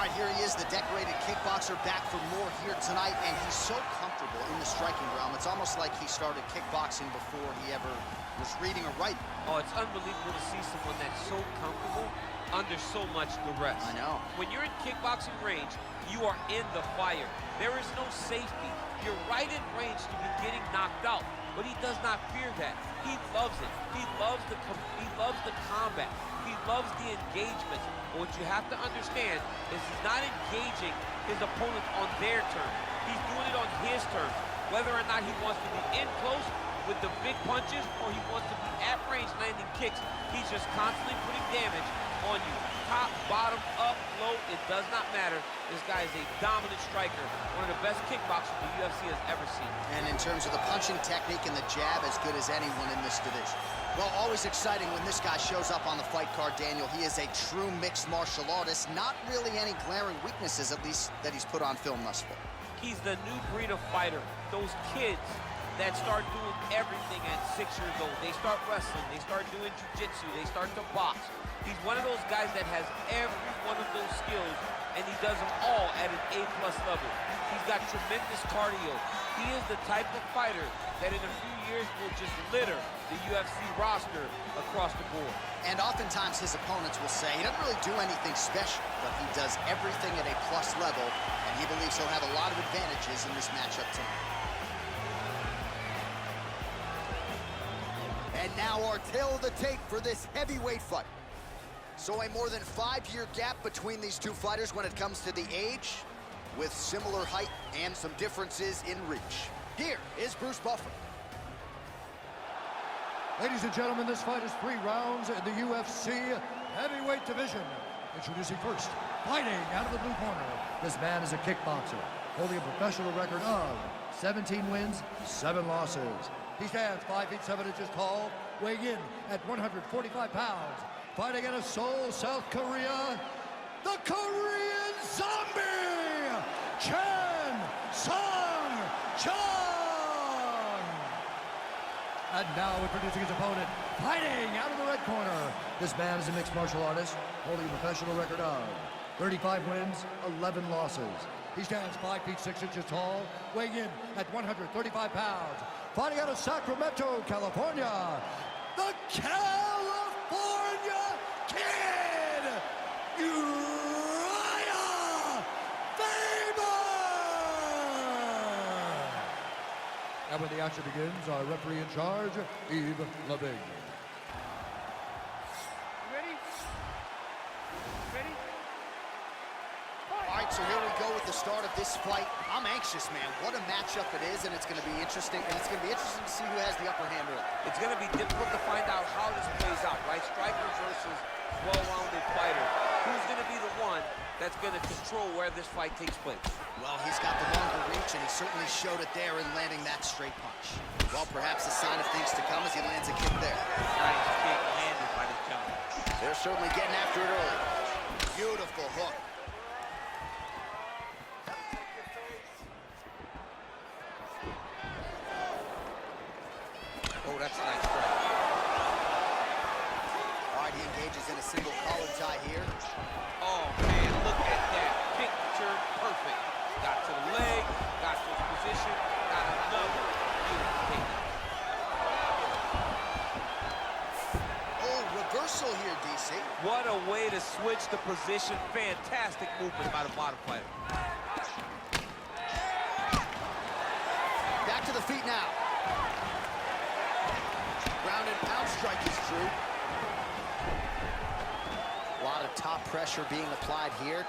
All right, here he is, the decorated kickboxer, back for more here tonight, and he's so comfortable in the striking realm. It's almost like he started kickboxing before he ever was reading or writing. Oh, it's unbelievable to see someone that's so comfortable under so much duress. I know. When you're in kickboxing range, you are in the fire. There is no safety. You're right in range to be getting knocked out, but he does not fear that. He loves it. He loves the combat. He loves the engagement. But what you have to understand is he's not engaging his opponent on their terms. He's doing it on his terms. Whether or not he wants to be in close with the big punches or he wants to be at range landing kicks, he's just constantly putting damage on you. Top, bottom, up, low, it does not matter. This guy is a dominant striker, one of the best kickboxers the UFC has ever seen. And in terms of the punching technique and the jab, as good as anyone in this division. Well, always exciting when this guy shows up on the fight card, Daniel. He is a true mixed martial artist. Not really any glaring weaknesses, at least, that he's put on film thus far. He's the new breed of fighter. Those kids that start doing everything at 6 years old. They start wrestling, they start doing jiu-jitsu, they start to box. He's one of those guys that has every one of those skills, and he does them all at an A+ level. He's got tremendous cardio. He is the type of fighter that in a few years will just litter the UFC roster across the board. And oftentimes his opponents will say he doesn't really do anything special, but he does everything at a plus level, and he believes he'll have a lot of advantages in this matchup tonight. And now our tale of the tape for this heavyweight fight. So a more than 5-year gap between these two fighters when it comes to the age, with similar height and some differences in reach. Here is Bruce Buffer. Ladies and gentlemen, this fight is 3 rounds in the UFC heavyweight division. Introducing first, fighting out of the blue corner. This man is a kickboxer, holding a professional record of 17 wins, 7 losses. He stands 5 feet 7 inches tall, weighing in at 145 pounds. Fighting out of Seoul, South Korea, the Korean Zombie, Chan Sung-Jung. And now introducing his opponent, fighting out of the red corner. This man is a mixed martial artist, holding a professional record of 35 wins, 11 losses. He stands 5 feet 6 inches tall, weighing in at 135 pounds. Fighting out of Sacramento, California, the California Kid, Uriah Faber! And when the action begins, our referee in charge, Yves Leving. All right, so here we go with the start of this fight. I'm anxious, man. What a matchup it is, and it's going to be interesting. And it's going to be interesting to see who has the upper hand early. It's going to be difficult to find out how this plays out, right? Strikers versus well-rounded fighter. Who's going to be the one that's going to control where this fight takes place? Well, he's got the longer reach, and he certainly showed it there in landing that straight punch. Well, perhaps a sign of things to come as he lands a kick there. Nice kick landed by this gentleman. They're certainly getting after it early. Beautiful hook. Oh, that's a nice strike. All right, he engages in a single collar tie here. Oh, man, look at that. Picture perfect. Got to the leg, got to his position, got another beautiful kick. Oh, reversal here, DC. What a way to switch the position. Fantastic movement by the bottom fighter. Back to the feet now. Ground and pound strike is true. A lot of top pressure being applied here.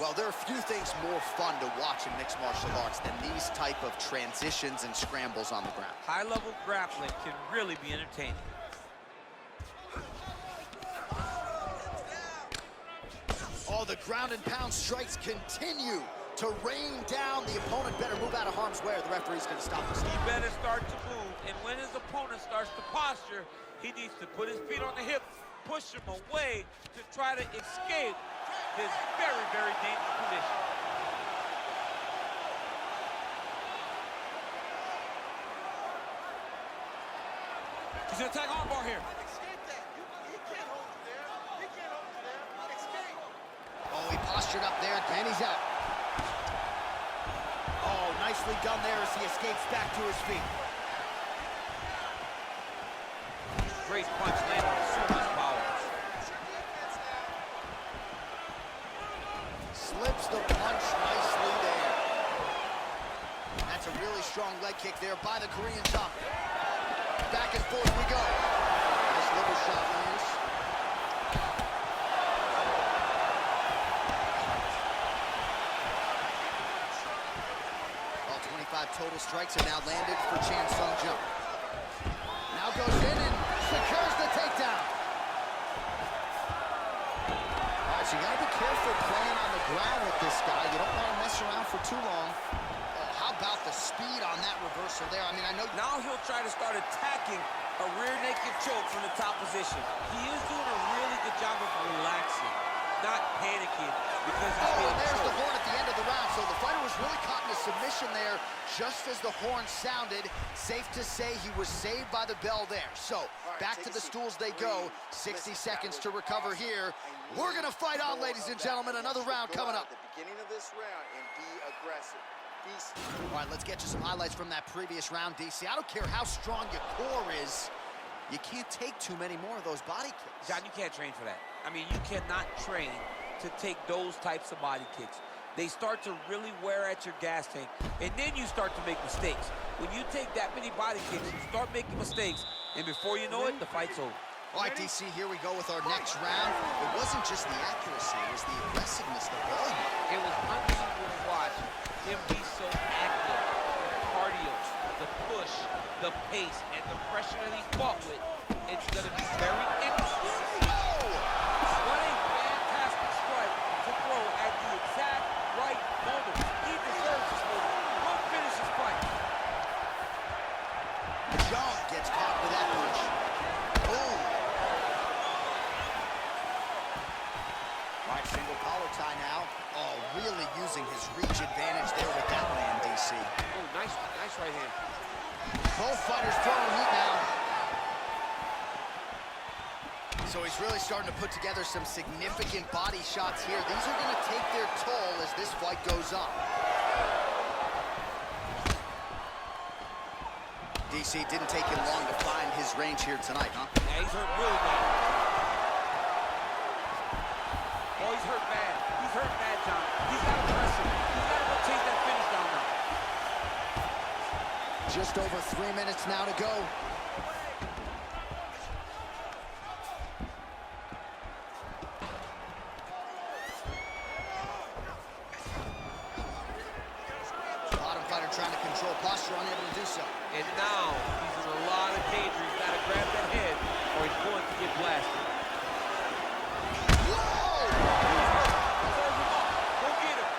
Well, there are few things more fun to watch in mixed martial arts than these type of transitions and scrambles on the ground. High-level grappling can really be entertaining. Oh, the ground and pound strikes continue to rain down. The opponent better move out of harm's way or the referee's going to stop this. He better start to move, and when his opponent starts to posture, he needs to put his feet on the hips, push him away to try to escape his very, very dangerous position. He's going to attack armbar here. Escape that. He can't hold it there. He can't hold it there. Escape. Oh, he postured up there, and he's out. Oh, nicely done there as he escapes back to his feet. Great punch landed with so much power. Slips the punch nicely there. That's a really strong leg kick there by the Korean top. Back and forth we go. Nice liver shot lands. All 25 total strikes are now landed for Chan Sung Jung. Now goes in and secures the takedown. All right, so you gotta be careful playing on the ground with this guy. You don't want to mess around for too long. How about the speed on that reversal there? I mean, I know... Now he'll try to start attacking a rear naked choke from the top position. He is doing a really good job of relaxing, not panicking because he's and getting there's choked. the horn at the end of the round. So the fighter was really caught in a submission there just as the horn sounded. Safe to say he was saved by the bell there. So back to the stools they go. 60 seconds to recover here. We're going to fight on, ladies and gentlemen. Another round coming up. At the beginning of this round and be aggressive. All right, let's get you some highlights from that previous round, DC. I don't care how strong your core is. You can't take too many more of those body kicks. John, you can't train for that. I mean, you cannot train to take those types of body kicks. They start to really wear at your gas tank, and then you start to make mistakes. When you take that many body kicks, you start making mistakes, and before you know it, the fight's over. All right, DC, here we go with our next round. It wasn't just the accuracy, it was the aggressiveness, the volume. It was unbelievable to watch him be so active. The cardio, the push, the pace, and the pressure that he fought with. It's going to be very interesting to see. What a fantastic strike to throw at the exact right moment. He deserves this moment. Go finish his fight. Jung gets caught with that punch. Boom. All right, single collar tie now. Oh, really using his reach advantage there with that man, DC. Oh, nice right hand. Both fighters throwing heat now. So he's really starting to put together some significant body shots here. These are going to take their toll as this fight goes on. DC didn't take him long to find his range here tonight, huh? Yeah, he's hurt really bad. Oh, he's hurt bad. He's hurt bad, John. He's got to press him. He's got to go take that finish down now. Just over 3 minutes now to go. Bottom fighter trying to control posture, unable to do so. And now he's in a lot of danger. He's got to grab that head or he's going to get blasted. Whoa! Serve him up. Go get him.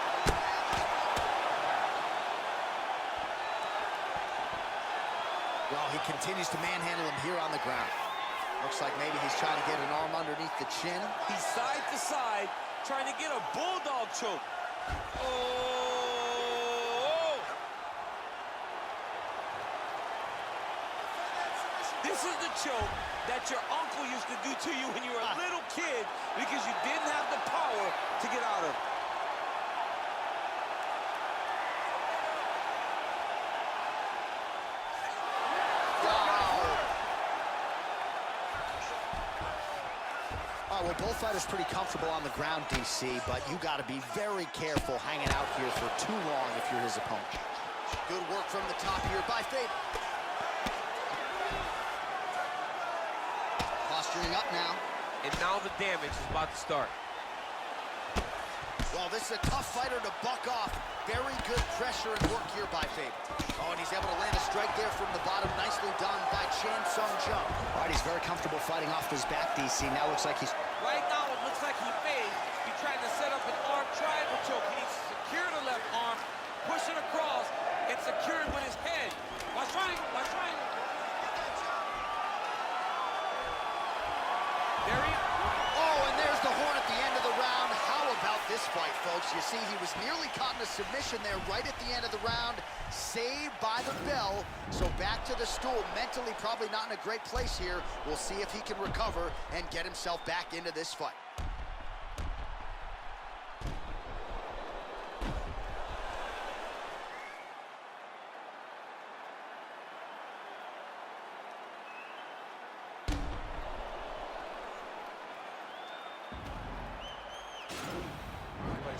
Well, he continues to manhandle him here on the ground. Looks like maybe he's trying to get an arm underneath the chin. He's side to side trying to get a bulldog choke. Oh! This is the choke that your uncle used to do to you when you were a little kid because you didn't have the power to get out of. All right, well, both fighters pretty comfortable on the ground, DC, but you got to be very careful hanging out here for too long if you're his opponent. Good work from the top here by Faber. Posturing up now. And now the damage is about to start. Well, this is a tough fighter to buck off. Very good pressure and work here by Faber. Oh, and he's able to land a strike there from the bottom. Nicely done by Chan Sung Jung. All right, he's very comfortable fighting off his back, DC. Now looks like he's... Right now, it looks like he may be trying to set up an arm triangle choke. He needs to secure the left arm, push it across, and secure it with his head. Watch triangle, watch triangle. There he is. Oh, and there's the horn at the end of the round. How about this fight, folks? You see, he was nearly caught in a submission there right at the end of the round. Saved by the bell. So back to the stool. Mentally probably not in a great place here. We'll see if he can recover and get himself back into this fight.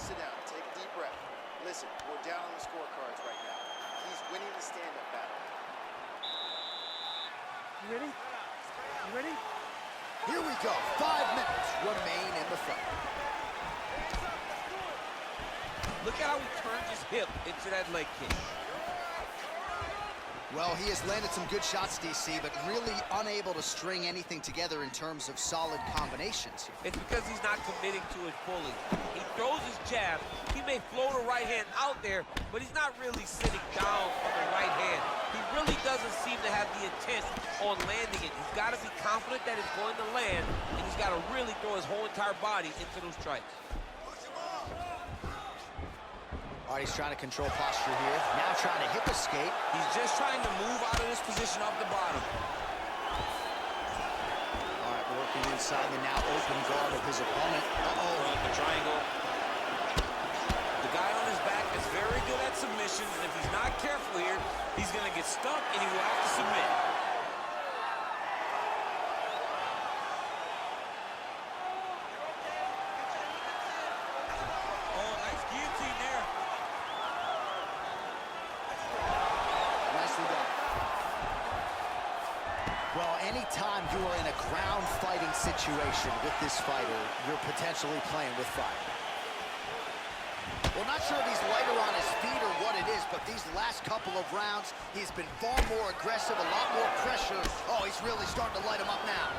sit down. Take a deep breath. Listen, we're down on the scorecards right now. He's winning the stand-up battle. You ready? You ready? Here we go. 5 minutes remain in the fight. Look at how he turns his hip into that leg kick. Well, he has landed some good shots, DC, but really unable to string anything together in terms of solid combinations here. It's because he's not committing to it fully. He throws his jab. He may float a right hand out there, but he's not really sitting down on the right hand. He really doesn't seem to have the intent on landing it. He's got to be confident that it's going to land, and he's got to really throw his whole entire body into those strikes. All right, he's trying to control posture here. Now trying to hip escape. He's just trying to move out of this position off the bottom. All right, working inside the now open guard of his opponent. Uh-oh, the triangle. The guy on his back is very good at submissions, and if he's not careful here, he's going to get stuck, and he will have to submit. Oh, nice guillotine there. Nicely done. Well, anytime you are in a ground fighting situation with this fighter, you're potentially playing with fire. Well, not sure if he's lighter on his feet or what it is, but these last couple of rounds, he's been far more aggressive, a lot more pressure. Oh, he's really starting to light him up now.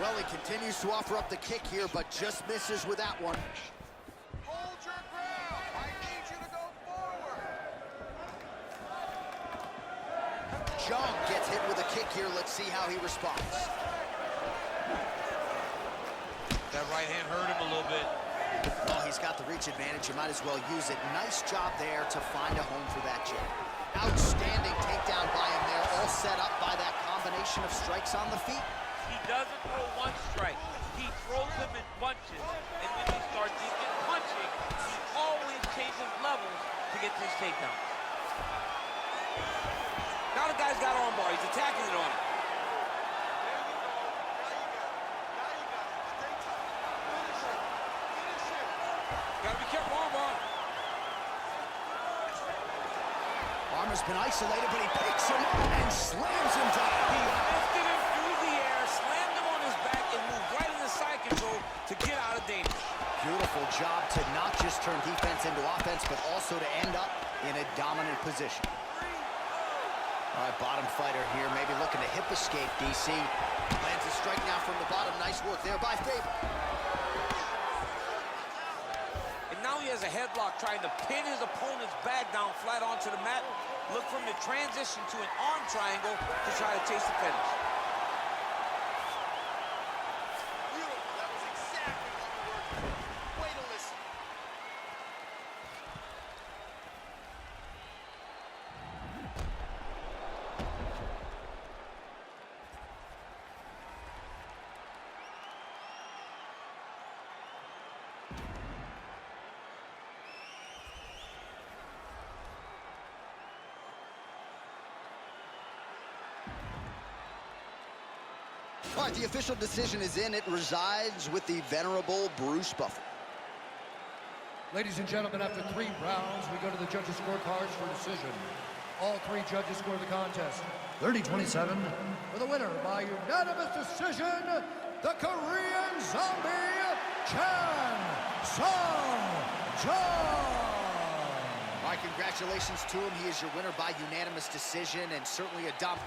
Well, he continues to offer up the kick here, but just misses with that one. Hold your ground. I need you to go forward. Jung gets hit with a kick here. Let's see how he responds. That right hand hurt him a little bit. Well, he's got the reach advantage. You might as well use it. Nice job there to find a home for that jab. Outstanding takedown by him there, all set up by that combination of strikes on the feet. He doesn't throw one strike. He throws them in bunches. And when he starts even punching, he always changes levels to get to his takedown. Now the guy's got armbar. He's attacking it on him. Gotta be careful, armbar. Armor's been isolated, but he picks him and slams him down. He lifted him through the air, slammed him on his back, and moved right into side control to get out of danger. Beautiful job to not just turn defense into offense, but also to end up in a dominant position. All right, bottom fighter here, maybe looking to hip escape, DC. Lands a strike now from the bottom. Nice work there by Faber. And now he has a headlock trying to pin his opponent's back down flat onto the mat. Look for him to transition to an arm triangle to try to chase the finish. Beautiful. That was exactly what we were doing. Way to listen. All right, the official decision is in. It resides with the venerable Bruce Buffer. Ladies and gentlemen, after 3 rounds, we go to the judges' scorecards for decision. All 3 judges score the contest 30-27 for the winner by unanimous decision, the Korean Zombie, Chan Sung-Jung. All right, congratulations to him. He is your winner by unanimous decision, and certainly a dominant.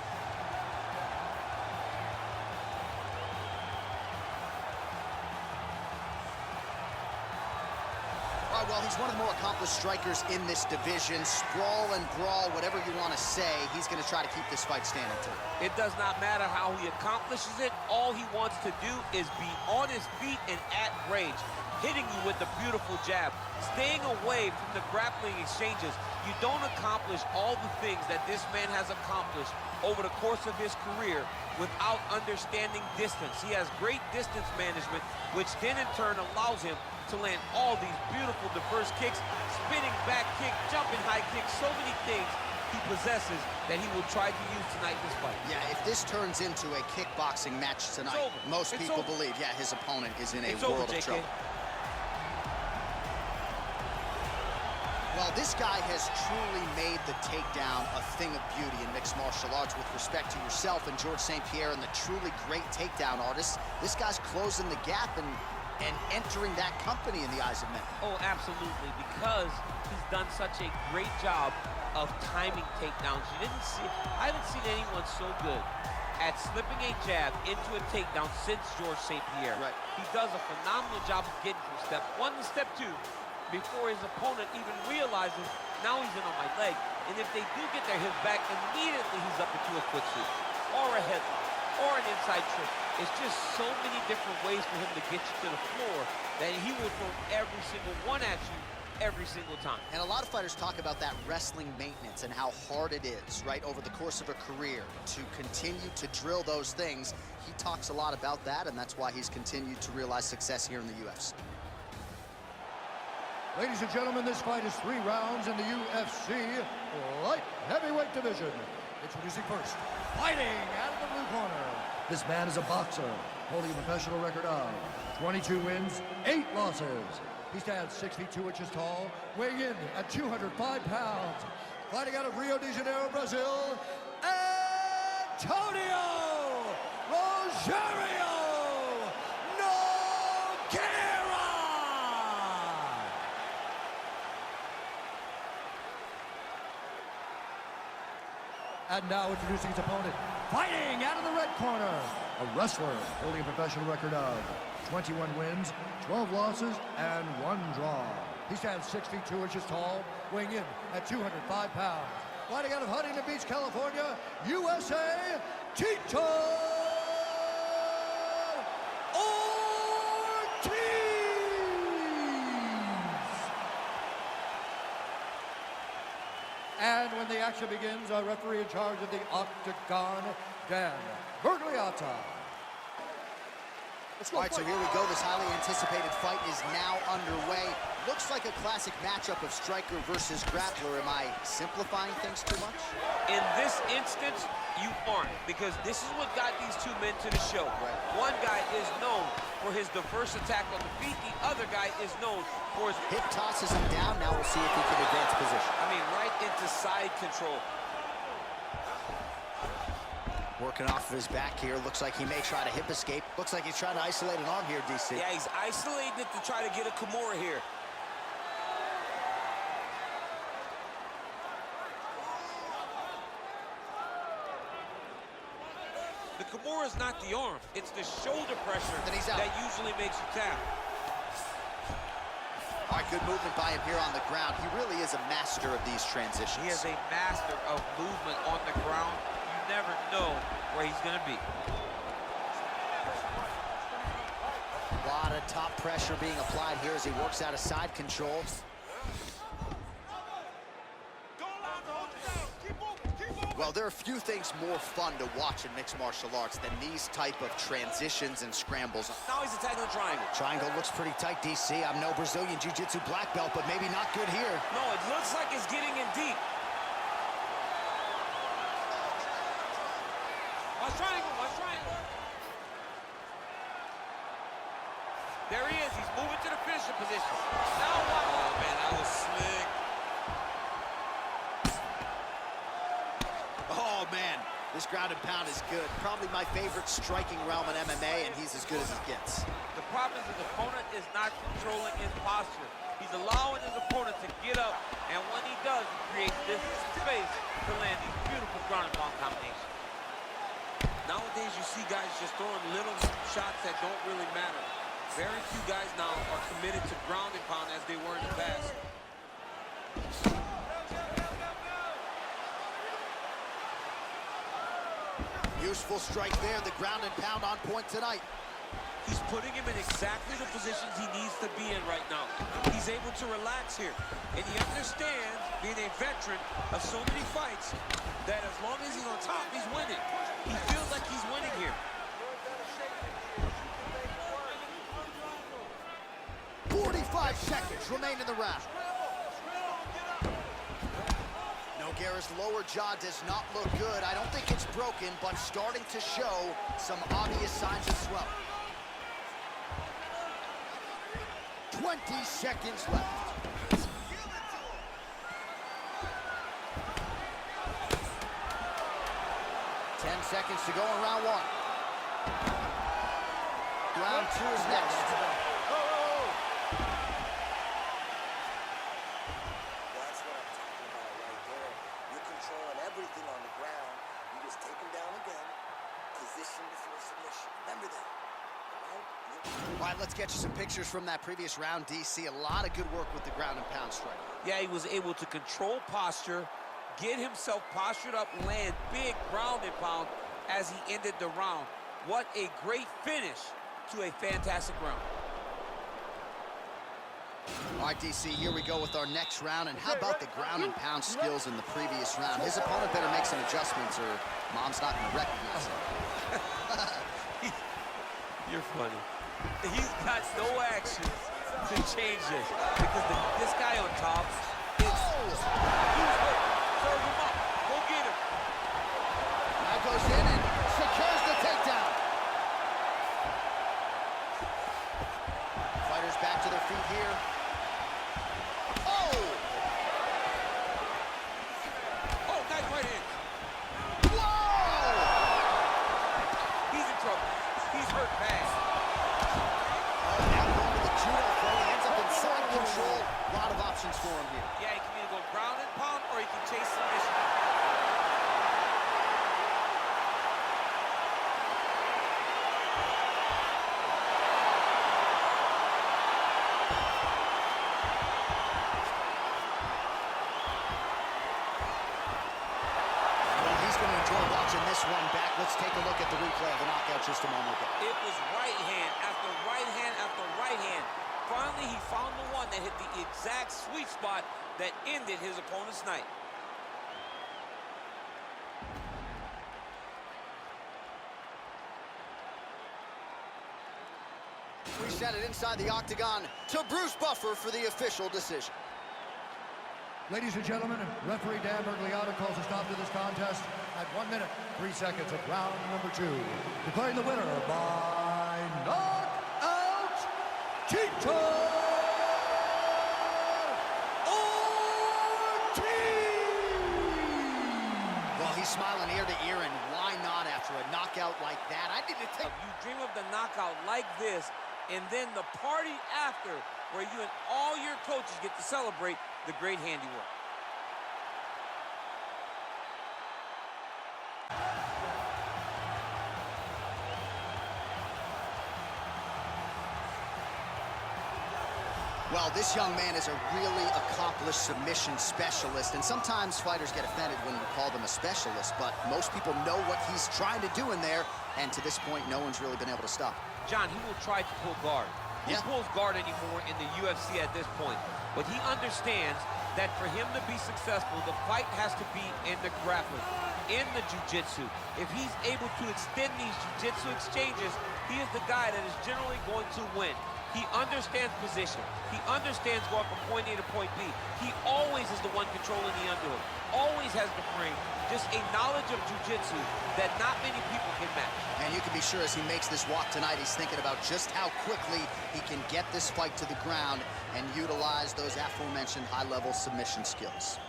Well, he's one of the more accomplished strikers in this division. Sprawl and brawl, whatever you want to say, he's going to try to keep this fight standing too. It does not matter how he accomplishes it. All he wants to do is be on his feet and at range, hitting you with a beautiful jab, staying away from the grappling exchanges. You don't accomplish all the things that this man has accomplished over the course of his career without understanding distance. He has great distance management, which then in turn allows him to land all these beautiful diverse kicks, spinning back kick, jumping high kick, so many things. he possesses that he will try to use tonight in this fight. Yeah, if this turns into a kickboxing match tonight, most people believe, yeah, his opponent is in a world of trouble. Well, this guy has truly made the takedown a thing of beauty in mixed martial arts with respect to yourself and George St. Pierre and the truly great takedown artists. This guy's closing the gap and entering that company in the eyes of men. Oh, absolutely, because he's done such a great job of timing takedowns. I haven't seen anyone so good at slipping a jab into a takedown since George St. Pierre. Right. He does a phenomenal job of getting from step 1 to step 2 before his opponent even realizes, now he's in on my leg. And if they do get their hips back, immediately he's up into a quick sweep, or a headlock, or an inside trick. It's just so many different ways for him to get you to the floor that he will throw every single one at you every single time. And a lot of fighters talk about that wrestling maintenance and how hard it is, right, over the course of a career to continue to drill those things. He talks a lot about that, and that's why he's continued to realize success here in the UFC. Ladies and gentlemen, this fight is 3 rounds in the UFC light heavyweight division. Introducing first, fighting out of the blue corner. This man is a boxer, holding a professional record of 22 wins, 8 losses. He stands 6 feet 2 inches tall, weighing in at 205 pounds. Fighting out of Rio de Janeiro, Brazil, Antonio Rogerio Nogueira. And now introducing his opponent, fighting out of the red corner, a wrestler holding a professional record of 21 wins, 12 losses, and 1 draw. He stands 6 feet 2 inches tall, weighing in at 205 pounds. Fighting out of Huntington Beach, California, USA, Tito Ortiz. And when the action begins, our referee in charge of the octagon, Dan Bergliata. All right, so here we go. This highly anticipated fight is now underway. Looks like a classic matchup of striker versus grappler. Am I simplifying things too much? In this instance, you aren't, because this is what got these two men to the show. Right. One guy is known for his diverse attack on the feet. The other guy is known for his Hip tosses him down. Now we'll see if he can advance position. I mean, right into side control. Working off of his back here. Looks like he may try to hip escape. Looks like he's trying to isolate an arm here, DC. Yeah, he's isolating it to try to get a Kimura here. The Kimura is not the arm. It's the shoulder pressure that usually makes you tap. All right, good movement by him here on the ground. He really is a master of these transitions. He is a master of movement on the ground. You never know where he's going to be. A lot of top pressure being applied here as he works out of side control. Well, there are few things more fun to watch in mixed martial arts than these type of transitions and scrambles. Now he's attacking the triangle. Triangle looks pretty tight, DC. I'm no Brazilian Jiu-Jitsu black belt, but maybe not good here. No, it looks like it's getting in deep. Watch triangle, watch triangle. There he is. He's moving to the finisher position. Now what? Oh, man, that was slick. Oh, man, this ground and pound is good. Probably my favorite striking realm in MMA, and he's as good as it gets. The problem is his opponent is not controlling his posture. He's allowing his opponent to get up, and when he does, he creates this space to land these beautiful ground and pound combinations. Nowadays, you see guys just throwing little shots that don't really matter. Very few guys now are committed to ground and pound as they were in the past. Useful strike there. The ground and pound on point tonight. He's putting him in exactly the positions he needs to be in right now. He's able to relax here. And he understands, being a veteran of so many fights, that as long as he's on top, he's winning. He feels like he's winning here. 45 seconds remain in the round. Nogueira Stipe's lower jaw does not look good. I don't think it's broken, but starting to show some obvious signs of swelling. 20 seconds left. 10 seconds to go in round one. Round two is next. That's what I'm talking about right there. You're controlling everything on the ground. You just take him down again. Position before submission. Remember that. All right, let's get you some pictures from that previous round, DC. A lot of good work with the ground and pound strike. Yeah, he was able to control posture, get himself postured up, land big ground and pound as he ended the round. What a great finish to a fantastic round. All right, DC, here we go with our next round. And how about the ground and pound skills in the previous round? His opponent better make some adjustments or Mom's not going to recognize him. You're funny. He's got no action to change this because this guy on top is... Serve him up. Go get him. Now goes in and secures the takedown. Fighters back to their feet here. Oh! Oh, nice right hand. Whoa! He's in trouble. He's hurt bad. Oh, now going to the judo throw. He ends up in side control. A lot of options for him here. Yeah, he can either go ground and pound or he can chase submission. Well, he's going to enjoy watching this one back. Let's take a look at the replay of the knockout just a moment ago. It was right hand after right hand after right hand. Finally, he found the one that hit the exact sweet spot that ended his opponent's night. We set it inside the octagon to Bruce Buffer for the official decision. Ladies and gentlemen, referee Dan Bergliano calls a stop to this contest at 1 minute, 3 seconds of round number 2. Declaring the winner by knockout, Tito Ortiz! Well, he's smiling ear to ear, and why not after a knockout like that? I need to take... You dream of the knockout like this, and then the party after, where you and all your coaches get to celebrate the great handiwork. Well, this young man is a really accomplished submission specialist, and sometimes fighters get offended when you call them a specialist, but most people know what he's trying to do in there, and to this point, no one's really been able to stop him. John, he will try to pull guard. Who Yeah. pulls guard anymore in the UFC at this point? But he understands that for him to be successful, the fight has to be in the grappling, in the jiu-jitsu. If he's able to extend these jiu-jitsu exchanges, he is the guy that is generally going to win. He understands position. He understands going from point A to point B. He always is the one controlling the underhook. Always has the frame. Just a knowledge of jiu-jitsu that not many people can match. And you can be sure as he makes this walk tonight, he's thinking about just how quickly he can get this fight to the ground and utilize those aforementioned high-level submission skills.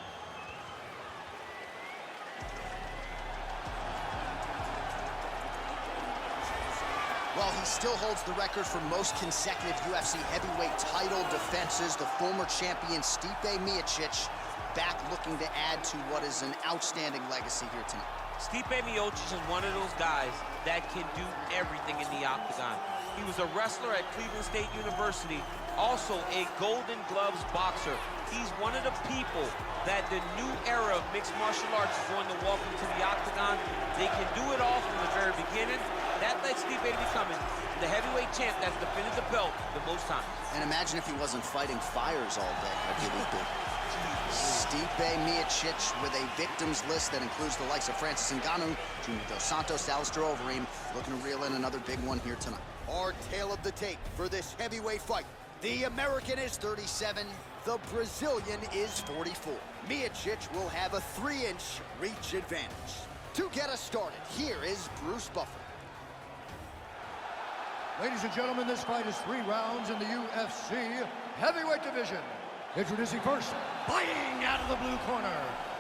Well, he still holds the record for most consecutive UFC heavyweight title defenses. The former champion Stipe Miocic back looking to add to what is an outstanding legacy here tonight. Stipe Miocic is one of those guys that can do everything in the octagon. He was a wrestler at Cleveland State University, also a Golden Gloves boxer. He's one of the people that the new era of mixed martial arts is going to welcome to the octagon. They can do it all from the very beginning. That led Stipe to becoming the heavyweight champ that's defended the belt the most times. And imagine if he wasn't fighting fires all day. How good he'd be. Stipe Miocic with a victims list that includes the likes of Francis Ngannou, Junior Dos Santos, Alistair Overeem, looking to reel in another big one here tonight. Our tale of the tape for this heavyweight fight. The American is 37, The Brazilian is 44. Miocic will have a 3-inch reach advantage. To get us started, here is Bruce Buffer. Ladies and gentlemen, this fight is 3 rounds in the UFC heavyweight division. Introducing first, fighting out of the blue corner,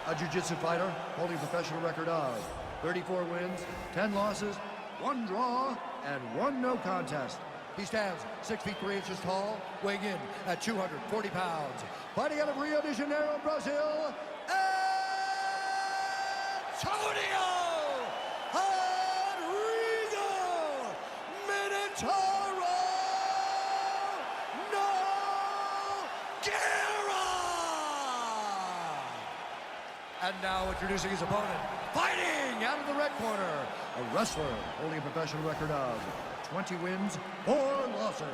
a jiu-jitsu fighter holding a professional record of 34 wins, 10 losses, 1 draw, and 1 no contest. He stands 6 feet 3 inches tall, weighing in at 240 pounds. Fighting out of Rio de Janeiro, Brazil, Antonio Rodrigo Minotauro Nogueira! And now introducing his opponent, fighting out of the red corner, a wrestler holding a professional record of 20 wins, 4 losses.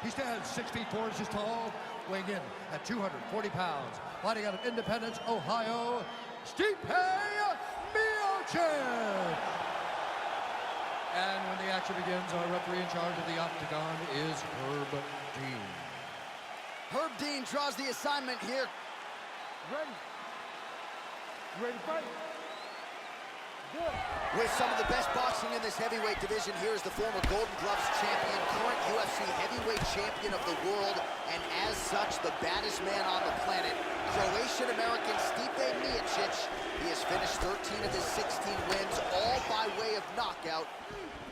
He stands 6 feet 4 inches tall, weighing in at 240 pounds. Fighting out of Independence, Ohio, Stipe Miocic. And when the action begins, our referee in charge of the octagon is Herb Dean. Herb Dean draws the assignment here. Ready? You ready to fight? Good. With some of the best boxing in this heavyweight division, here is the former Golden Gloves champion, current UFC heavyweight champion of the world, and as such, the baddest man on the planet, Croatian-American Stipe Miocic. He has finished 13 of his 16 wins, all by way of knockout.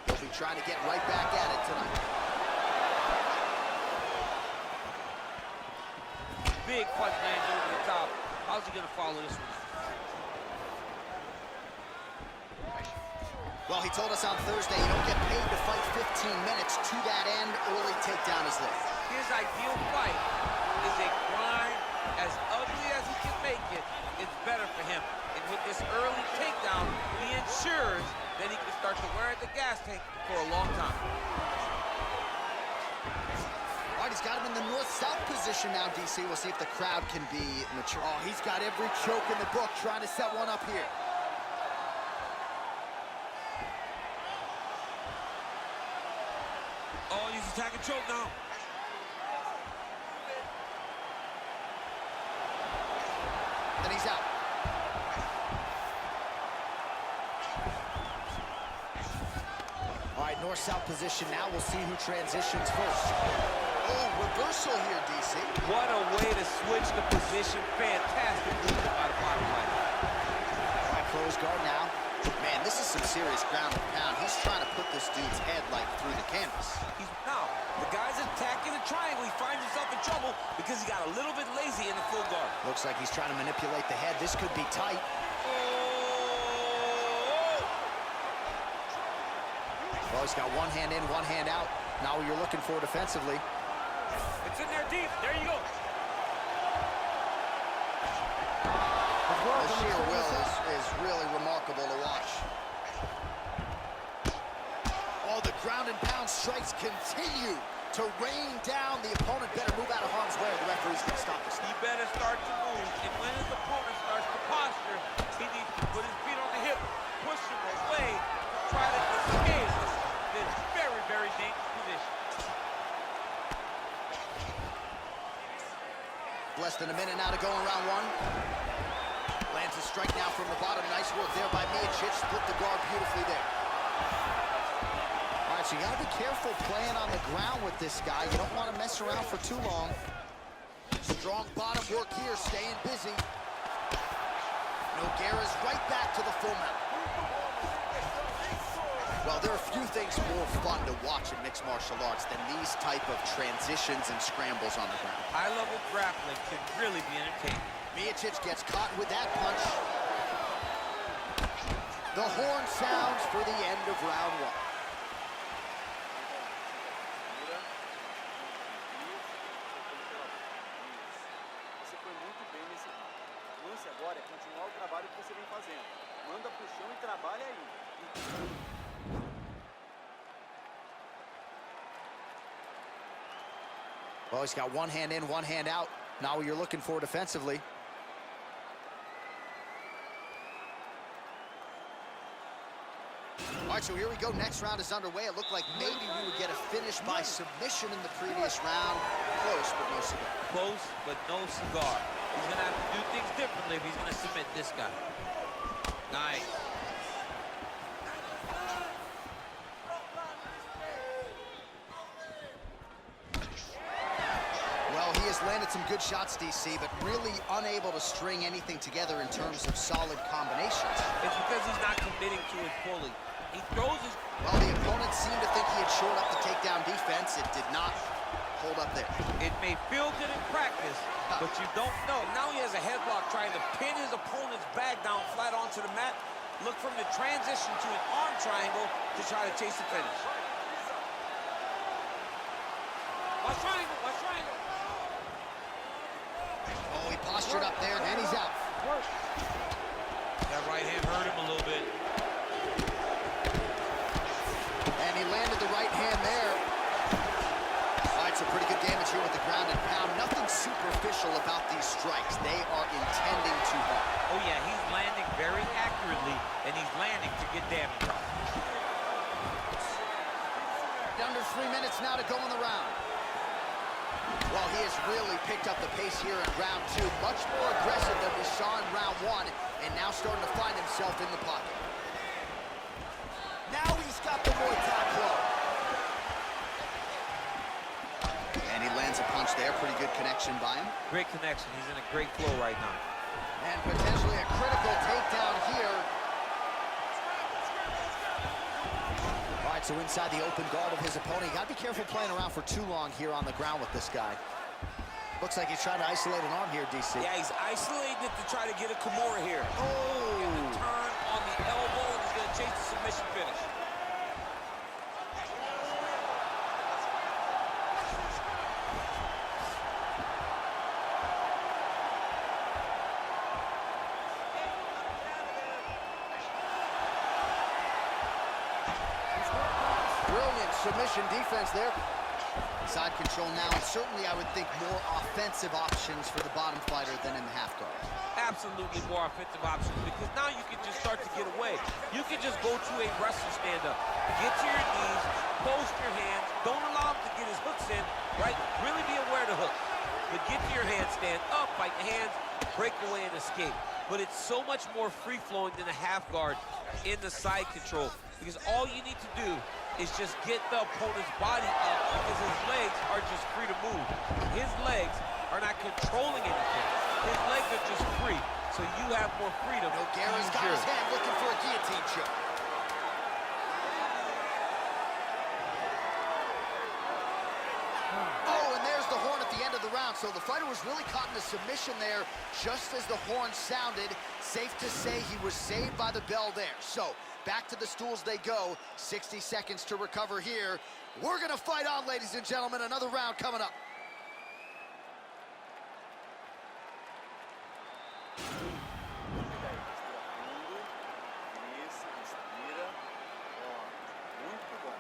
He'll be trying to get right back at it tonight. Big punch lands over the top. How's he gonna follow this one? Well, he told us on Thursday you don't get paid to fight 15 minutes. To that end, early takedown is there. His ideal fight is a grind. As ugly as he can make it, it's better for him. And with this early takedown, he ensures that he can start to wear at the gas tank for a long time. All right, he's got him in the north-south position now, DC. We'll see if the crowd can be mature. Oh, he's got every choke in the book trying to set one up here. Oh, he's attacking choke now. Then he's out. All right, north-south position now. We'll see who transitions first. Oh, reversal here, DC. What a way to switch the position. Fantastic movement by the bottom line. All right, close guard now. Man, this is some serious ground and pound. He's trying to put this dude's head, like, through the canvas. Now, the guy's attacking the triangle. He finds himself in trouble because he got a little bit lazy in the full guard. Looks like he's trying to manipulate the head. This could be tight. Well, he's got one hand in, one hand out. Now you're looking for defensively. It's in there deep. There you go. The sheer will is really remarkable to watch. Oh, the ground and pound strikes continue to rain down. The opponent better move out of harm's way. The referee's going to stop this. He better start to move. And when his opponent starts to posture, he needs to put his feet on the hip, push him away, try to escape this very, very dangerous position. Less than a minute now to go in round 1. Lands a strike now from the bottom. Nice work there by Miocic. Split the guard beautifully there. All right, so you got to be careful playing on the ground with this guy. You don't want to mess around for too long. Strong bottom work here, staying busy. Nogueira's right back to the full mount. Well, there are few things more fun to watch in mixed martial arts than these type of transitions and scrambles on the ground. High-level grappling can really be entertaining. Miocic gets caught with that punch. The horn sounds for the end of round 1. Você foi muito bem nesse round. O lance agora é continuar o trabalho que você vem fazendo. Manda pro chão e trabalha aí. Well, he's got one hand in, one hand out. Now you're looking for defensively. All right, so here we go. Next round is underway. It looked like maybe we would get a finish by submission in the previous round. Close, but no cigar. Close, but no cigar. He's going to have to do things differently if he's going to submit this guy. Nice. Well, he has landed some good shots, DC, but really unable to string anything together in terms of solid combinations. It's because he's not committing to it fully. He throws his... Well, the opponent seemed to think he had shored up the takedown defense. It did not hold up there. It may feel good in practice, but you don't know. Now he has a headlock trying to pin his opponent's back down flat onto the mat. Look from the transition to an arm triangle to try to chase the finish. Watch triangle, watch triangle. Oh, he postured up there, and he's out. That right hand hurt him a little bit. And he landed the right hand there. All right, so pretty good damage here with the ground and pound. Nothing superficial about these strikes. They are intending to harm. Oh, yeah, he's landing very accurately, and he's landing to get damage off. Under 3 minutes now to go in the round. Well, he has really picked up the pace here in round 2. Much more aggressive than we saw in round 1, and now starting to find himself in the pocket. Now he's got the Muay Thai club. And he lands a punch there. Pretty good connection by him. Great connection. He's in a great flow right now. And potentially a critical takedown here. All right, so inside the open guard of his opponent. You got to be careful playing around for too long here on the ground with this guy. Looks like he's trying to isolate an arm here, DC. Yeah, he's isolating it to try to get a Kimura here. Oh! Turn on the elbow, and he's going to chase the submission finish. Brilliant submission defense there. Side control now, and certainly I would think more offensive options for the bottom fighter than in the half guard. Absolutely more offensive options, because now you can just start to get away. You can just go to a wrestler stand-up. Get to your knees, post your hands, don't allow him to get his hooks in, right? Really be aware of the hook. But get to your hands, stand up, fight the hands, break away and escape. But it's so much more free-flowing than a half guard in the side control, because all you need to do is just get the opponent's body up, because his legs are just free to move. His legs are not controlling anything. His legs are just free, so you have more freedom. Nogueira's got his hand looking for a guillotine choke. Oh, and there's the horn at the end of the round. So the fighter was really caught in a submission there just as the horn sounded. Safe to say he was saved by the bell there. So back to the stools they go. 60 seconds to recover here. We're going to fight on, ladies and gentlemen. Another round coming up. Isso, respira. Ó, muito bom.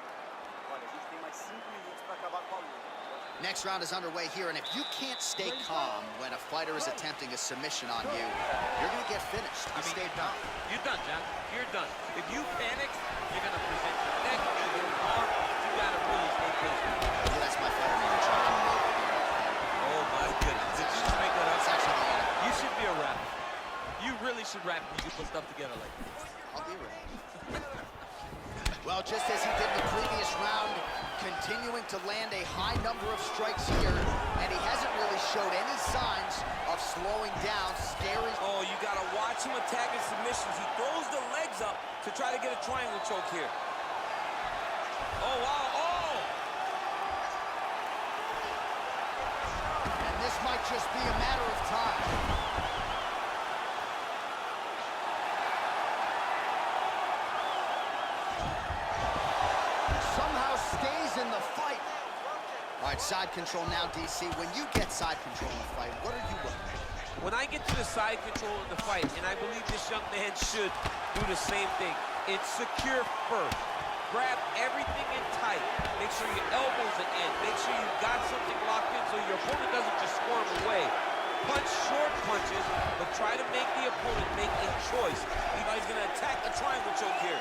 Olha, a gente tem mais 5 minutos para acabar com a luta. Next round is underway here, and if you can't stay calm when a fighter is attempting a submission on you, you're going to get finished. You stay calm. You're done, John. You're done. If you panic, you're going to present your neck, you're going to get arm. You got to really stay patient. Yeah, that's my fighter name, John. Oh, my goodness. Did you just make that up? It's actually the end. You should be a rapper. You really should rap when you put stuff together like this. I'll be ready. Well, just as he did in the previous round, continuing to land a high number of strikes here, and he hasn't really showed any signs of slowing down. Scary. Oh, you got to watch him attacking submissions. He throws the legs up to try to get a triangle choke here. Oh, wow. Oh! And this might just be a matter of time. In the fight. All right, side control now, DC. When you get side control in the fight, what are you looking at? When I get to the side control in the fight, and I believe this young man should do the same thing, it's secure first. Grab everything in tight. Make sure your elbows are in. Make sure you've got something locked in so your opponent doesn't just squirm away. Punch short punches, but try to make the opponent make a choice. He's going to attack the triangle choke here.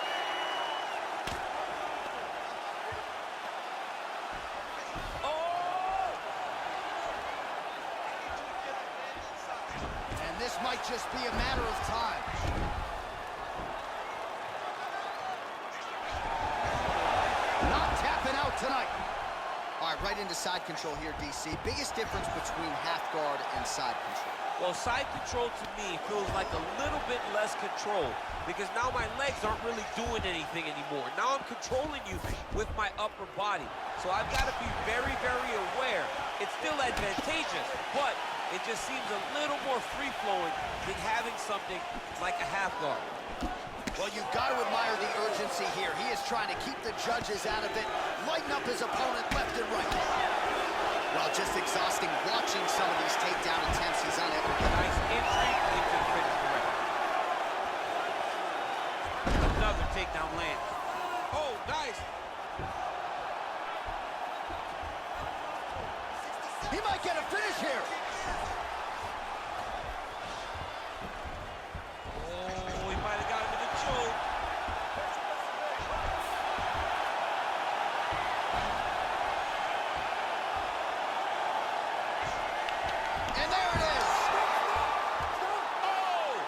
might just be a matter of time. Not tapping out tonight. All right, right into side control here, DC. Biggest difference between half guard and side control? Well, side control to me feels like a little bit less control because now my legs aren't really doing anything anymore. Now I'm controlling you with my upper body. So I've got to be very, very aware. It's still advantageous, but it just seems a little more free-flowing than having something like a half guard. Well, you've got to admire the urgency here. He is trying to keep the judges out of it, lighten up his opponent left and right. Well, just exhausting watching some of these takedown attempts. He's unable to get. Nice entry into the finish direct. Another takedown lands. Oh, nice. He might get a finish here. Oh, he might have got him in the choke. And there it is. Oh!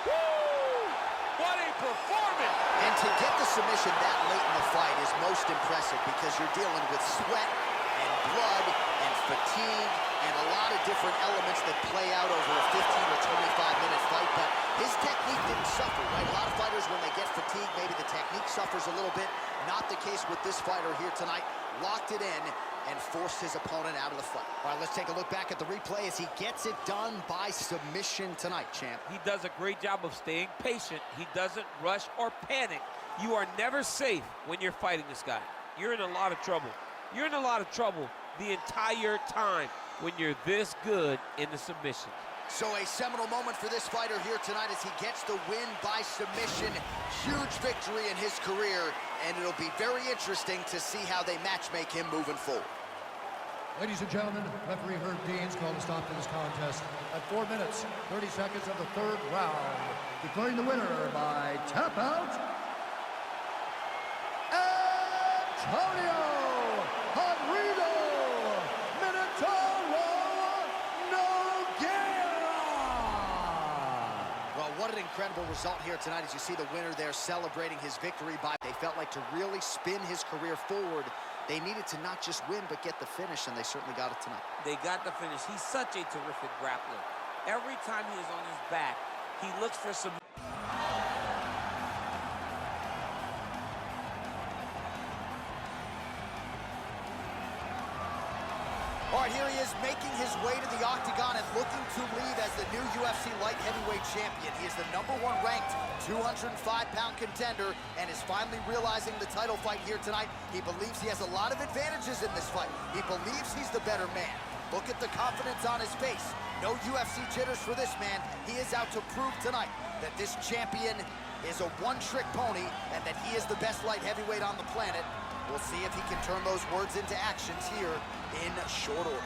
Woo! What a performance! And to get the submission that late in the fight is most impressive because you're dealing with sweat and blood and fatigue and a lot of different elements that play out over a 15 or 25-minute fight, but his technique didn't suffer, right? A lot of fighters, when they get fatigued, maybe the technique suffers a little bit. Not the case with this fighter here tonight. Locked it in and forced his opponent out of the fight. All right, let's take a look back at the replay as he gets it done by submission tonight, champ. He does a great job of staying patient. He doesn't rush or panic. You are never safe when you're fighting this guy. You're in a lot of trouble. You're in a lot of trouble the entire time when you're this good in the submission. So a seminal moment for this fighter here tonight as he gets the win by submission. Huge victory in his career, and it'll be very interesting to see how they matchmake him moving forward. Ladies and gentlemen, referee Herb Dean's called a stop to this contest at 4 minutes, 30 seconds of the third round, declaring the winner by tap out, Antonio What an incredible result here tonight as you see the winner there celebrating his victory. They felt like to really spin his career forward, they needed to not just win but get the finish, and they certainly got it tonight. They got the finish. He's such a terrific grappler. Every time he is on his back, he looks for some... All right, here he is making his way to the octagon and looking to leave as the new UFC light heavyweight champion. He is the #1 ranked 205-pound contender and is finally realizing the title fight here tonight. He believes he has a lot of advantages in this fight. He believes he's the better man. Look at the confidence on his face. No UFC jitters for this man. He is out to prove tonight that this champion is a one-trick pony and that he is the best light heavyweight on the planet. We'll see if he can turn those words into actions here in short order.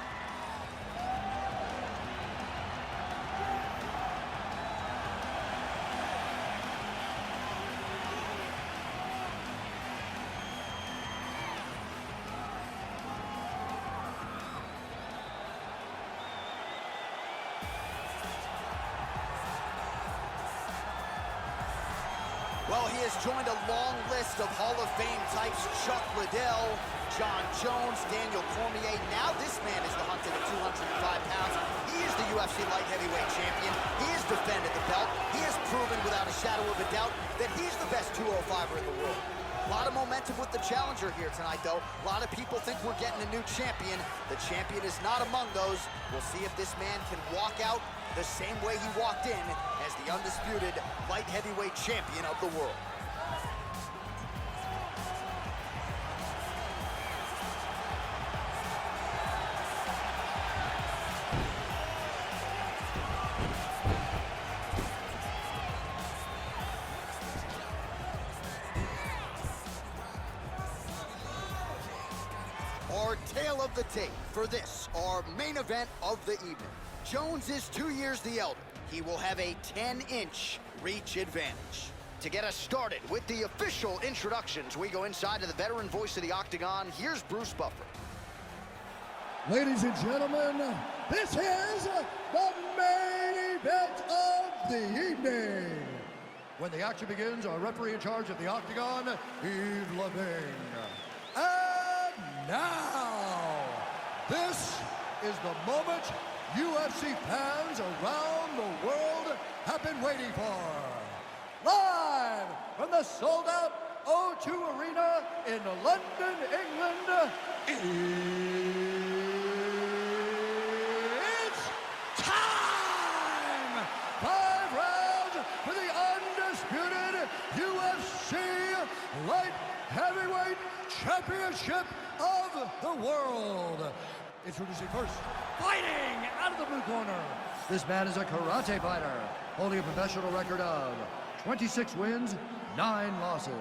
Well, he has joined a long list of Hall of Fame types: Chuck Liddell, John Jones, Daniel Cormier. Now this man is the hunted at 205 pounds. He is the UFC light heavyweight champion. He has defended the belt. He has proven without a shadow of a doubt that he's the best 205er in the world. A lot of momentum with the challenger here tonight, though. A lot of people think we're getting a new champion. The champion is not among those. We'll see if this man can walk out the same way he walked in as the undisputed light heavyweight champion of the world. Our tale of the tape for this, our main event of the evening. Jones is 2 years the elder. He will have a 10-inch reach advantage. To get us started with the official introductions, we go inside to the veteran voice of the Octagon. Here's Bruce Buffer. Ladies and gentlemen, this is the main event of the evening. When the action begins, our referee in charge of the Octagon, Yves Levine. And now, this is the moment UFC fans around the world have been waiting for. Live from the sold-out O2 Arena in London, England, it's time! 5 rounds for the undisputed UFC Light Heavyweight Championship of the world. Introducing first, fighting out of the blue corner. This man is a karate fighter, holding a professional record of 26 wins, 9 losses.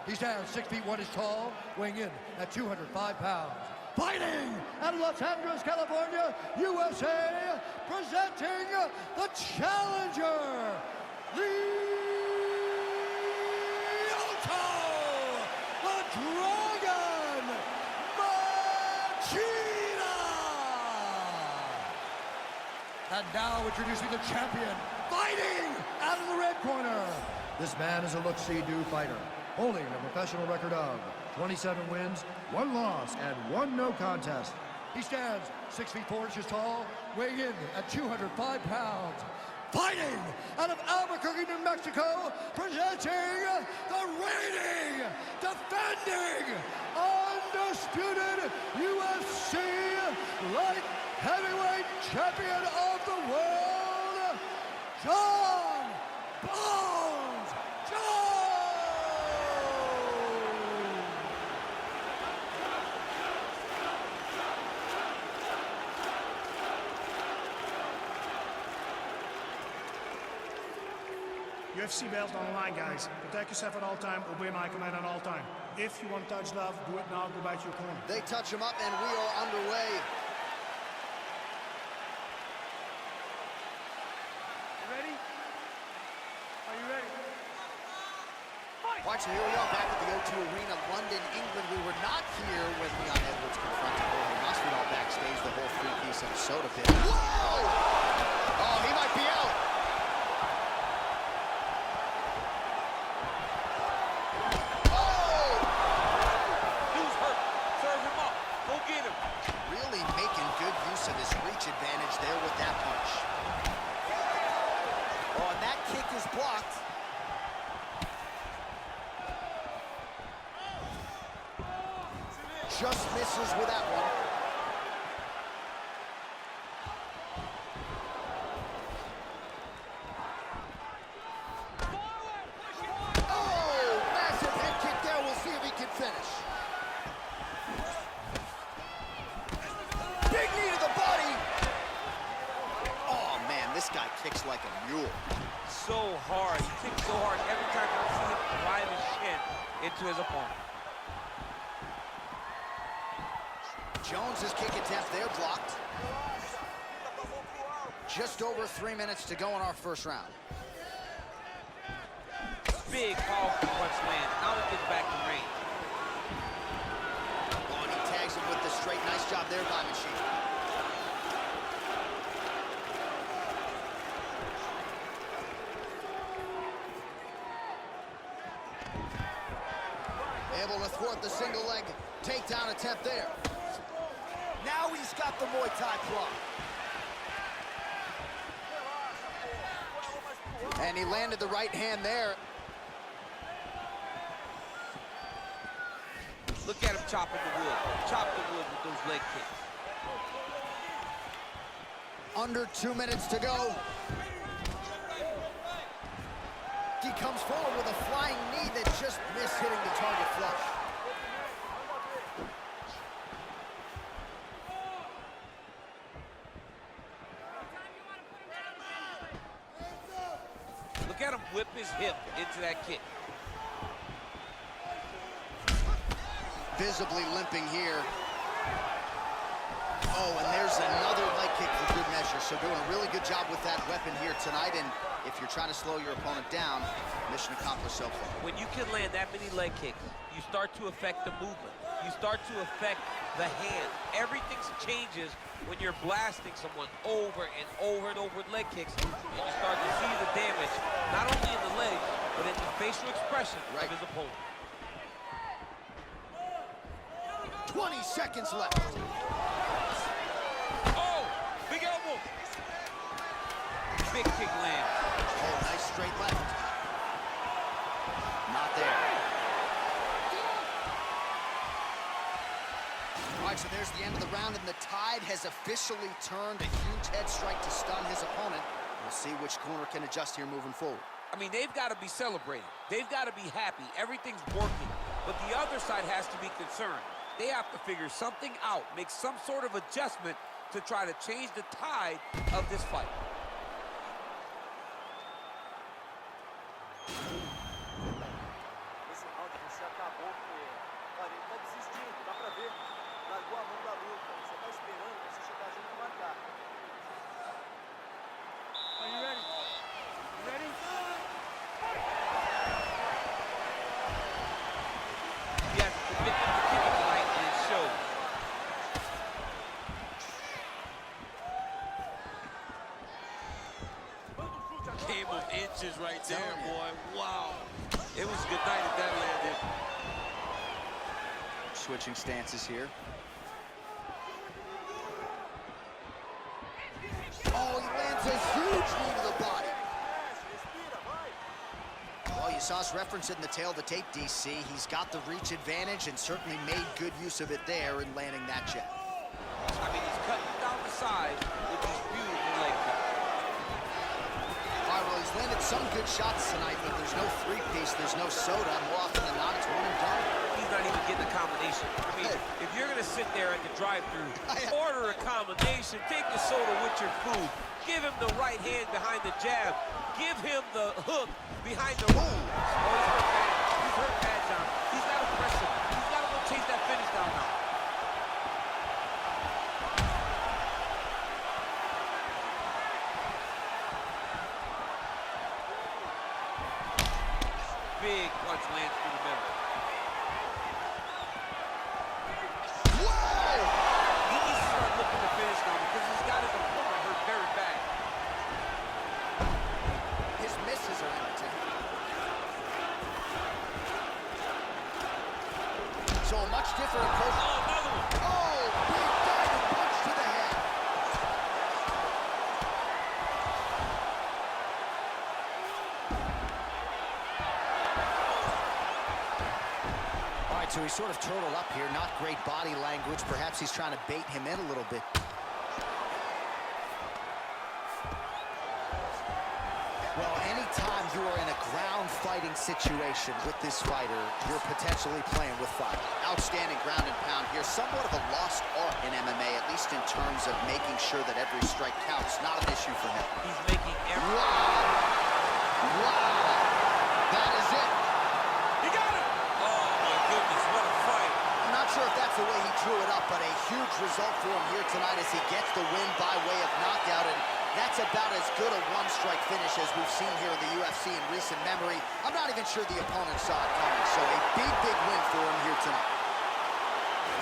He stands 6 feet 1 inches tall, weighing in at 205 pounds. Fighting out of Los Angeles, California, USA, presenting the challenger, Lyoto, the Dragon, MACHIDA! And now introducing the champion, fighting out of the red corner. This man is a look-see-do fighter, holding a professional record of 27 wins, 1 loss, and 1 no contest. He stands 6 feet 4 inches tall, weighing in at 205 pounds. Fighting out of Albuquerque, New Mexico, presenting the reigning, defending, undisputed UFC Light Heavyweight Champion of the world, John Bones Jones! UFC belt on the line, guys. Protect yourself at all time, obey my command at all time. If you want to touch love, do it now, go back to your corner. They touch him up, and we are underway. You ready? Are you ready? Watching, here we are back at the O2 Arena, London, England. We were not here when Leon Edwards confronted Jorge Masvidal backstage, the whole 3-piece of soda pit. Whoa! Oh, he might be out. Really making good use of his reach advantage there with that punch. Oh, and that kick is blocked. Just misses with that one. Oh, massive head kick there. We'll see if he can finish. Big knee to the body. Oh, man, this guy kicks like a mule. So hard. He kicks so hard every time I see him drive his shin into his opponent. Jones's kick attempt there blocked. Just over 3 minutes to go in our first round. Big, powerful punch land. Now he gets back to range. Oh, and he tags him with the straight. Nice job there by Machine. Able to thwart the single leg takedown attempt there. Now he's got the Muay Thai claw. And he landed the right hand there. Look at him chopping the wood. Chop the wood with those leg kicks. Under 2 minutes to go. He comes forward with a flying knee that just missed hitting the target flush. Look at him whip his hip into that kick. Visibly limping here. Oh, and there's another leg kick for good measure. So doing a really good job with that weapon here tonight. And if you're trying to slow your opponent down, mission accomplished so far. When you can land that many leg kicks, you start to affect the movement. you start to affect the hand. Everything changes when you're blasting someone over and over and over with leg kicks, and you start to see the damage, not only in the leg, but in the facial expression of his opponent. 20 seconds left. Oh, big elbow. Big kick lands. Oh, nice straight left. Not there. All right, so there's the end of the round, and the tide has officially turned. A huge head strike to stun his opponent. We'll see which corner can adjust here moving forward. I mean, they've got to be celebrating. They've got to be happy. Everything's working. But the other side has to be concerned. They have to figure something out, make some sort of adjustment to try to change the tide of this fight. Esse round você acabou com ele. Olha, ele tá desistindo, dá pra ver. Largou a mão da luta. Você tá esperando você chegar junto e marcar. Are you ready? You ready? He has a commitment to kicking tonight, and it shows. Game of inches right there, boy. Wow. It was a good night if that landed. Switching stances here. Oh, he lands a huge knee to the body. Well, you saw us referencing the tail of the tape, DC. He's got the reach advantage and certainly made good use of it there in landing that jab. I mean, he's cutting down the side with these beautiful leg kicks. All right, well, he's landed some good shots tonight, but there's no three-piece, there's no soda. More often than not, it's one and done. He's not even getting a combination. I mean, if you're going to sit there at the drive-thru, order a combination, take the soda with your food, give him the right hand behind the jab, give him the hook behind the move. Oh, he's hurt bad. He's hurt bad, John. He's got to press him. He's got to go chase that finish down now. Big punch lands through the middle. Whoa! He needs to start looking to finish now because he's got his opponent hurt very bad. His misses are entertaining. So a much different approach. Oh, another one. Oh, big diving punch to the head. All right, so he's sort of turtled up here. Not great body language. Perhaps he's trying to bait him in a little bit. Well, anytime you are in a ground fighting situation with this fighter, you're potentially playing with fire. Outstanding ground and pound here. Somewhat of a lost art in MMA, at least in terms of making sure that every strike counts. Not an issue for him. He's making every... Wow! Wow! That is it. He got it! Oh, my goodness, what a fight. I'm not sure if that's the way he drew it up, but a huge result for him here tonight as he gets the win by way of knockout. And that's about as good a one-strike finish as we've seen here in the UFC in recent memory. I'm not even sure the opponent saw it coming, so a big, big win for him here tonight.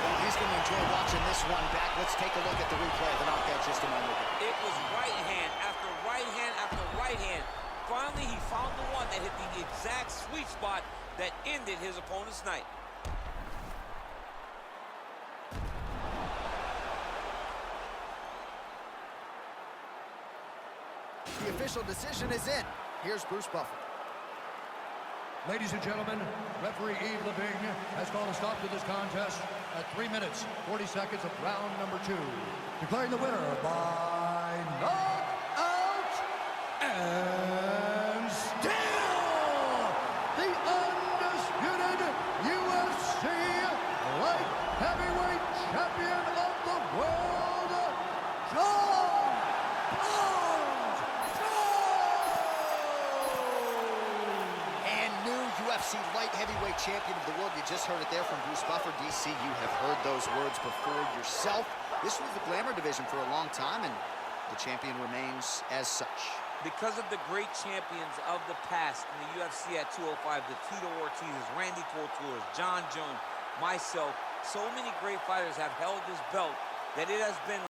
Well, he's going to enjoy watching this one back. Let's take a look at the replay of the knockout just a moment ago. It was right hand after right hand after right hand. Finally, he found the one that hit the exact sweet spot that ended his opponent's night. The official decision is in. Here's Bruce Buffer. Ladies and gentlemen, referee Yves Lavigne has called a stop to this contest at 3 minutes, 40 seconds of round number 2. Declaring the winner by knockout and still the undisputed UFC light heavyweight champion of the world, John. UFC light heavyweight champion of the world. You just heard it there from Bruce Buffer. DC, you have heard those words before yourself. This was the glamour division for a long time, and the champion remains as such. Because of the great champions of the past in the UFC at 205, the Tito Ortiz's, Randy Couture's, John Jones, myself, So many great fighters have held this belt that it has been